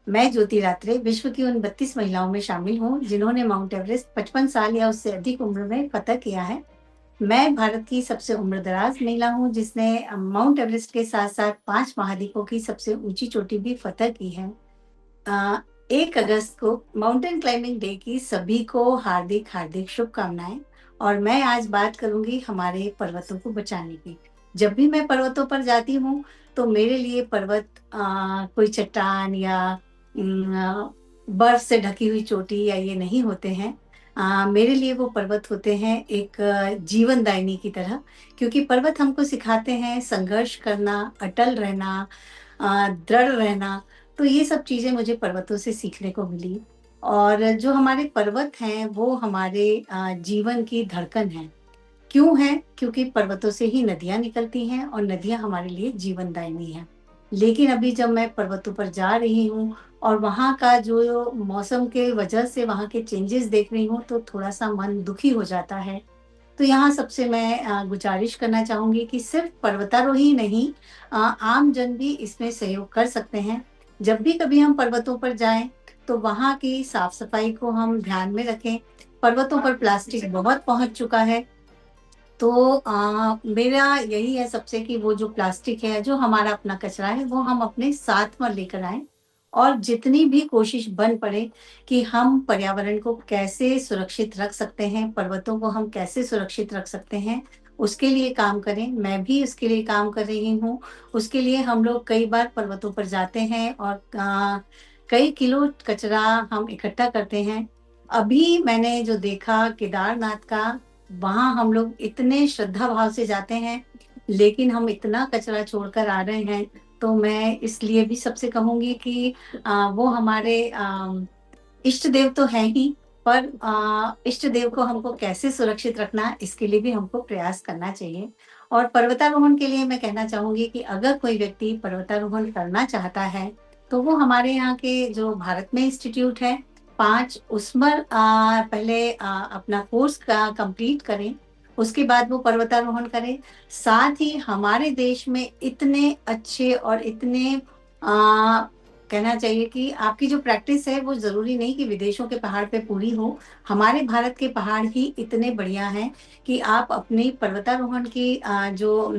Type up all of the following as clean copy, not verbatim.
मैं ज्योति रात्रे विश्व की उन 32 महिलाओं में शामिल हूँ जिन्होंने माउंट एवरेस्ट 55 साल या उससे अधिक उम्र में फतह किया है। मैं भारत की सबसे उम्रदराज महिला हूँ जिसने माउंट एवरेस्ट के साथ साथ 5 महाद्वीपों की सबसे ऊंची चोटी भी फतह की है। अ, 1 अगस्त को माउंटेन क्लाइंबिंग डे की सभी को हार्दिक हार्दिक शुभकामनाएं। और मैं आज बात करूंगी हमारे पर्वतों को बचाने की। जब भी मैं पर्वतों पर जाती हूँ तो मेरे लिए पर्वत कोई चट्टान या बर्फ से ढकी हुई चोटी या ये नहीं होते हैं। मेरे लिए वो पर्वत होते हैं एक जीवनदायिनी की तरह, क्योंकि पर्वत हमको सिखाते हैं संघर्ष करना, अटल रहना, दृढ़ रहना। तो ये सब चीजें मुझे पर्वतों से सीखने को मिली। और जो हमारे पर्वत हैं वो हमारे जीवन की धड़कन है। क्यों है? क्योंकि पर्वतों से ही नदियां निकलती हैं और नदियां हमारे लिए जीवनदायिनी हैं। लेकिन अभी जब मैं पर्वतों पर जा रही हूँ और वहाँ का जो मौसम के वजह से वहाँ के चेंजेस देख रही हूँ तो थोड़ा सा मन दुखी हो जाता है। तो यहाँ सबसे मैं गुजारिश करना चाहूंगी कि सिर्फ पर्वतारोही नहीं, आम जन भी इसमें सहयोग कर सकते हैं। जब भी कभी हम पर्वतों पर जाएं तो वहाँ की साफ सफाई को हम ध्यान में रखें। पर्वतों पर प्लास्टिक बहुत पहुंच चुका है। तो मेरा यही है सबसे कि वो जो प्लास्टिक है, जो हमारा अपना कचरा है, वो हम अपने साथ में लेकर आएँ। और जितनी भी कोशिश बन पड़े कि हम पर्यावरण को कैसे सुरक्षित रख सकते हैं, पर्वतों को हम कैसे सुरक्षित रख सकते हैं, उसके लिए काम करें। मैं भी उसके लिए काम कर रही हूँ। उसके लिए हम लोग कई बार पर्वतों पर जाते हैं और कई किलो कचरा हम इकट्ठा करते हैं। अभी मैंने जो देखा केदारनाथ का, वहाँ हम लोग इतने श्रद्धा भाव से जाते हैं, लेकिन हम इतना कचरा छोड़कर आ रहे हैं। तो मैं इसलिए भी सबसे कहूँगी कि वो हमारे इष्ट देव तो हैं ही, पर इष्ट देव को हमको कैसे सुरक्षित रखना, इसके लिए भी हमको प्रयास करना चाहिए। और पर्वतारोहण के लिए मैं कहना चाहूँगी कि अगर कोई व्यक्ति पर्वतारोहण करना चाहता है, तो वो हमारे यहाँ के जो भारत में इंस्टीट्यूट है, 5 उसमें पहले अपना कोर्स का कंप्लीट करें, उसके बाद वो पर्वतारोहण करें। साथ ही हमारे देश में इतने अच्छे और इतने कहना चाहिए कि आपकी जो प्रैक्टिस है वो ज़रूरी नहीं कि विदेशों के पहाड़ पे पूरी हो। हमारे भारत के पहाड़ ही इतने बढ़िया हैं कि आप अपनी पर्वतारोहण की जो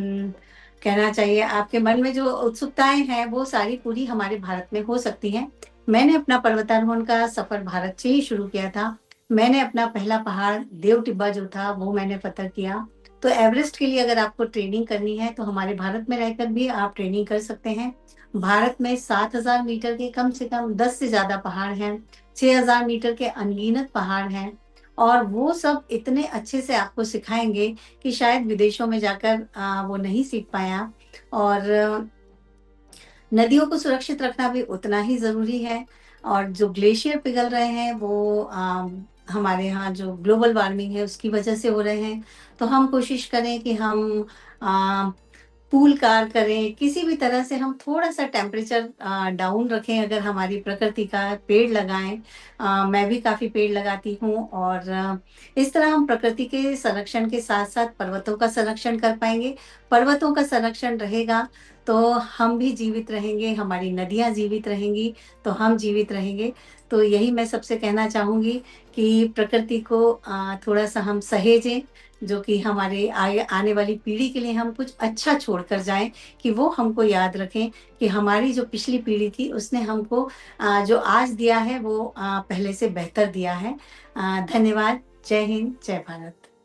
कहना चाहिए आपके मन में जो उत्सुकताएँ हैं वो सारी पूरी हमारे भारत में हो सकती हैं। मैंने अपना पर्वतारोहण का सफ़र भारत से ही शुरू किया था। मैंने अपना पहला पहाड़ देव टिब्बा जो था वो मैंने फ़तह किया। तो एवरेस्ट के लिए अगर आपको ट्रेनिंग करनी है तो हमारे भारत में रहकर भी आप ट्रेनिंग कर सकते हैं। भारत में 7,000 मीटर के कम से कम 10 से ज़्यादा पहाड़ हैं, 6,000 मीटर के अनगिनत पहाड़ हैं। और वो सब इतने अच्छे से आपको सिखाएँगे कि शायद विदेशों में जाकर वो नहीं सीख पाएँ आप। और नदियों को सुरक्षित रखना भी उतना ही ज़रूरी है। और जो ग्लेशियर पिघल रहे हैं वो हमारे यहाँ जो ग्लोबल वार्मिंग है उसकी वजह से हो रहे हैं। तो हम कोशिश करें कि हम अ, पूल कार करें, किसी भी तरह से हम थोड़ा-सा टेम्परेचर डाउन रखें। अगर हमारी प्रकृति का पेड़ लगाएँ। मैं भी काफ़ी पेड़ लगाती हूँ और इस तरह हम प्रकृति के संरक्षण के साथ-साथ पर्वतों का संरक्षण कर पाएँगे। पर्वतों का संरक्षण रहेगा तो हम भी जीवित रहेंगे, हमारी नदियाँ जीवित रहेंगी, तो हम जीवित रहेंगे। तो यही मैं सबसे कहना चाहूँगी कि प्रकृति को थोड़ा-सा हम सहेजें, जो कि हमारे आने वाली पीढ़ी के लिए हम कुछ अच्छा छोड़कर जाएँ, कि वो हमको याद रखें कि हमारी जो पिछली पीढ़ी थी उसने हमको जो आज दिया है वो पहले से बेहतर दिया है। धन्यवाद। जय हिंद, जय भारत।